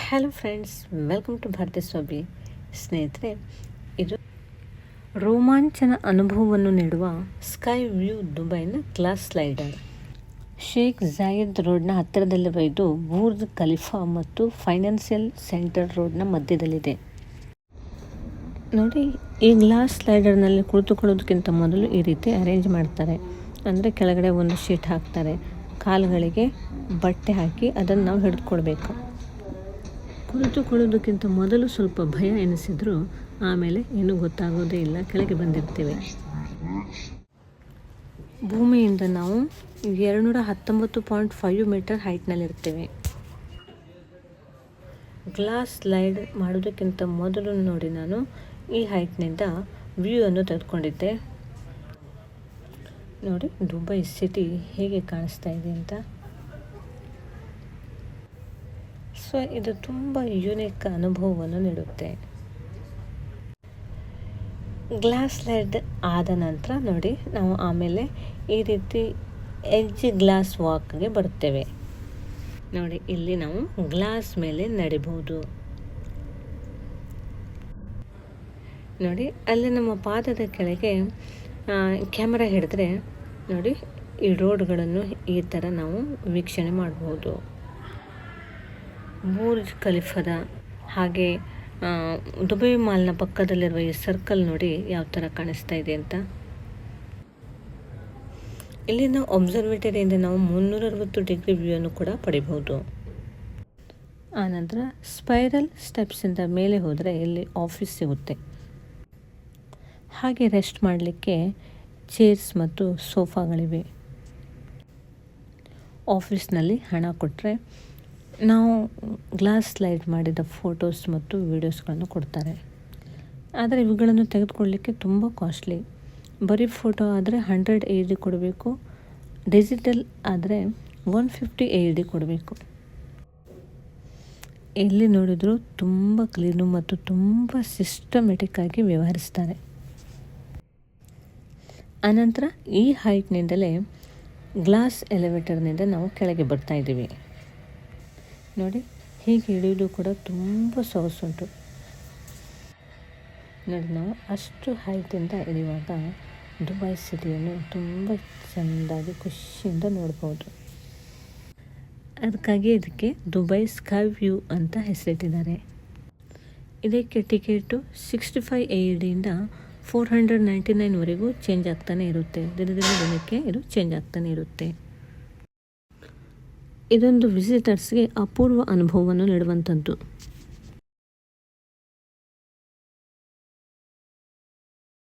Hello friends, welcome to Bharathi Swabi. ಸ್ನೇಹಿತರೆ, ಇದು ರೋಮಾಂಚನ ಅನುಭವವನ್ನು ನೀಡುವ ಸ್ಕೈ ವ್ಯೂ ದುಬೈನ ಗ್ಲಾಸ್ ಸ್ಲೈಡರ್. ಶೇಖ್ ಜಾಯೆದ್ ರೋಡ್ನ ಹತ್ತಿರದಲ್ಲಿರುವ ಇದು ಬುರ್ಜ್ ಖಲೀಫಾ ಮತ್ತು ಫೈನಾನ್ಷಿಯಲ್ ಸೆಂಟರ್ ರೋಡ್ನ ಮಧ್ಯದಲ್ಲಿದೆ. ನೋಡಿ, ಈ ಗ್ಲಾಸ್ ಸ್ಲೈಡರ್ನಲ್ಲಿ ಕುಳಿತುಕೊಳ್ಳೋದಕ್ಕಿಂತ ಮೊದಲು ಈ ರೀತಿ ಅರೇಂಜ್ ಮಾಡ್ತಾರೆ. ಅಂದರೆ ಕೆಳಗಡೆ ಒಂದು ಶೀಟ್ ಹಾಕ್ತಾರೆ, ಕಾಲುಗಳಿಗೆ ಬಟ್ಟೆ ಹಾಕಿ ಅದನ್ನು ನಾವು ಹಿಡಿದುಕೊಳ್ಬೇಕು. ಕುಳಿತುಕೊಳ್ಳೋದಕ್ಕಿಂತ ಮೊದಲು ಸ್ವಲ್ಪ ಭಯ ಎನಿಸಿದ್ರು ಆಮೇಲೆ ಏನೂ ಗೊತ್ತಾಗೋದೇ ಇಲ್ಲ. ಕೆಳಗೆ ಬಂದಿರ್ತೇವೆ. ಭೂಮಿಯಿಂದ ನಾವು 219.5 ಮೀಟರ್ ಹೈಟ್ನಲ್ಲಿರ್ತೇವೆ. ಗ್ಲಾಸ್ ಸ್ಲೈಡ್ ಮಾಡೋದಕ್ಕಿಂತ ಮೊದಲು ನೋಡಿ, ನಾನು ಈ ಹೈಟ್ನಿಂದ ವ್ಯೂ ಅನ್ನು ತೆಗೆದುಕೊಂಡಿದ್ದೆ. ನೋಡಿ, ದುಬೈ ಸಿಟಿ ಹೇಗೆ ಕಾಣಿಸ್ತಾ ಇದೆ ಅಂತ. ಸೊ ಇದು ತುಂಬ ಯುನಿಕ್ ಅನುಭವವನ್ನು ನೀಡುತ್ತೆ. ಗ್ಲಾಸ್ ಸ್ಲೈಡ್ ಆದ ನಂತರ ನೋಡಿ, ನಾವು ಆಮೇಲೆ ಈ ರೀತಿ ಎಡ್ಜ್ ಗ್ಲಾಸ್ ವಾಕ್ಗೆ ಬರುತ್ತೇವೆ. ನೋಡಿ, ಇಲ್ಲಿ ನಾವು ಗ್ಲಾಸ್ ಮೇಲೆ ನಡಿಬಹುದು. ನೋಡಿ, ಅಲ್ಲಿ ನಮ್ಮ ಪಾದದ ಕೆಳಗೆ ಕ್ಯಾಮರಾ ಹಿಡಿದ್ರೆ ನೋಡಿ, ಈ ರೋಡ್ಗಳನ್ನು ಈ ಥರ ನಾವು ವೀಕ್ಷಣೆ ಮಾಡಬಹುದು. ಬುರ್ಜ್ ಖಲೀಫಾದ ಹಾಗೆ ದುಬೈ ಮಾಲ್ನ ಪಕ್ಕದಲ್ಲಿರುವ ಈ ಸರ್ಕಲ್ ನೋಡಿ ಯಾವ ಥರ ಕಾಣಿಸ್ತಾ ಇದೆ ಅಂತ. ಇಲ್ಲಿಂದ ಅಬ್ಸರ್ವೇಟರಿಯಿಂದ ನಾವು 360 ಡಿಗ್ರಿ ವ್ಯೂವನ್ನು ಕೂಡ ಪಡಿಬಹುದು. ಆನಂತರ ಸ್ಪೈರಲ್ ಸ್ಟೆಪ್ಸಿಂದ ಮೇಲೆ ಹೋದರೆ ಇಲ್ಲಿ ಆಫೀಸ್ ಸಿಗುತ್ತೆ. ಹಾಗೆ ರೆಸ್ಟ್ ಮಾಡಲಿಕ್ಕೆ ಚೇರ್ಸ್ ಮತ್ತು ಸೋಫಾಗಳಿವೆ. ಆಫೀಸ್ನಲ್ಲಿ ಹಣ ಕೊಟ್ಟರೆ ನಾವು ಗ್ಲಾಸ್ ಸ್ಲೈಡ್ ಮಾಡಿದ ಫೋಟೋಸ್ ಮತ್ತು ವೀಡಿಯೋಸ್ಗಳನ್ನು ಕೊಡ್ತಾರೆ. ಆದರೆ ಇವುಗಳನ್ನು ತೆಗೆದುಕೊಳ್ಳಲಿಕ್ಕೆ ತುಂಬ ಕಾಸ್ಟ್ಲಿ. ಬರೀ ಫೋಟೋ ಆದರೆ 100 AED ಕೊಡಬೇಕು, ಡಿಜಿಟಲ್ ಆದರೆ 150 AED ಕೊಡಬೇಕು. ಎಲ್ಲಿ ನೋಡಿದರೂ ತುಂಬ ಕ್ಲೀನು ಮತ್ತು ತುಂಬ ಸಿಸ್ಟಮೆಟಿಕ್ ಆಗಿ ವ್ಯವಹರಿಸ್ತಾರೆ. ಅನಂತರ ಈ ಹೈಟ್ನಿಂದಲೇ ಗ್ಲಾಸ್ ಎಲಿವೇಟರ್ನಿಂದ ನಾವು ಕೆಳಗೆ ಬರ್ತಾ ಇದ್ದೀವಿ. ನೋಡಿ, ಹೀಗೆ ಇಳಿಯೋದು ಕೂಡ ತುಂಬ ಸೊಗಸುಂಟು. ನೋಡಿ, ನಾವು ಅಷ್ಟು ಹೈಟಿಂದ ಇಳಿಯುವಾಗ ದುಬೈ ಸಿಟಿಯನ್ನು ತುಂಬ ಚೆಂದಾಗಿ ಖುಷಿಯಿಂದ ನೋಡ್ಬೋದು. ಅದಕ್ಕಾಗಿ ಇದಕ್ಕೆ ದುಬೈ ಸ್ಕೈ ವ್ಯೂ ಅಂತ ಹೆಸರಿಟ್ಟಿದ್ದಾರೆ. ಇದಕ್ಕೆ ಟಿಕೆಟು 65 AEDಯಿಂದ 499ವರೆಗೂ ಚೇಂಜ್ ಆಗ್ತಾನೆ ಇರುತ್ತೆ. ದಿನಕ್ಕೆ ಇದು ಚೇಂಜ್ ಆಗ್ತಾನೆ ಇರುತ್ತೆ. ಇದೊಂದು ವಿಸಿಟರ್ಸ್ಗೆ ಅಪೂರ್ವ ಅನುಭವವನ್ನು ನೀಡುವಂಥದ್ದು.